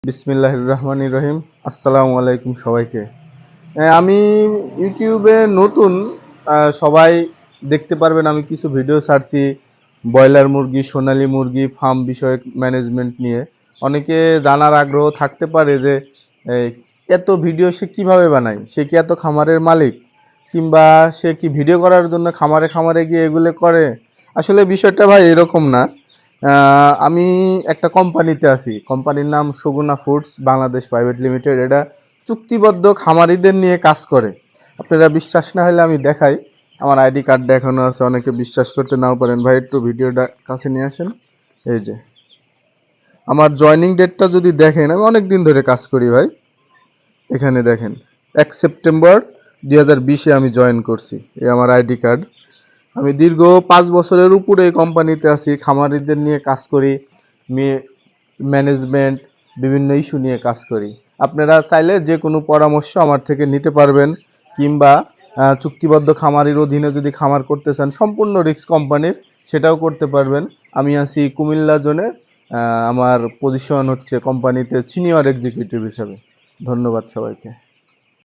বিসমিল্লাহির রহমানির রহিম। আসসালামু আলাইকুম সবাইকে। আমি ইউটিউবে নতুন, সবাই দেখতে পারবেন আমি কিছু ভিডিও ছাড়ছি ব্রয়লার মুরগি, সোনালী মুরগি ফার্ম বিষয়ক ম্যানেজমেন্ট নিয়ে। অনেকে জানার আগ্রহ থাকতে পারে যে এই এত ভিডিও সে কিভাবে বানায়, সে কি এত খামারের মালিক, কিংবা সে কি ভিডিও করার জন্য খামারে খামারে গিয়ে এগুলো করে। আসলে বিষয়টা ভাই এরকম না। আমি একটা কোম্পানিতে আছি, কোম্পানির নাম Suguna foods Bangladesh private limited. এটা চুক্তিবদ্ধ খামারিদের নিয়ে কাজ করে। আপনারা বিশ্বাস না হলে আমি দেখাই, আমার আইডি কার্ডটা এখনো আছে, অনেকে বিশ্বাস করতে নাও পারেন। ভাই একটু ভিডিওটা কাছে নিয়ে আসেন। এই যে আমার জয়নিং ডেটটা যদি দেখেন, আমি অনেক দিন ধরে কাজ করি ভাই। এখানে দেখেন 1 সেপ্টেম্বর 2020-এ আমি জয়েন করছি। এই আমার আইডি কার্ড। আমি দীর্ঘ 5 বছরের উপরে এই কোম্পানিতে আছি, খামারিদের নিয়ে কাজ করি, ম্যানেজমেন্ট, বিভিন্ন ইস্যু নিয়ে কাজ করি। আপনারা চাইলে যে কোনো পরামর্শ আমার থেকে নিতে পারবেন, কিংবা চুক্তিবদ্ধ খামারির অধীনে যদি খামার করতে চান, সম্পূর্ণ রিস্ক কোম্পানির, সেটাও করতে পারবেন। আমি আছি কুমিল্লা জোনে। আমার পজিশন হচ্ছে কোম্পানিতে সিনিয়র এক্সিকিউটিভ হিসাবে। ধন্যবাদ সবাইকে।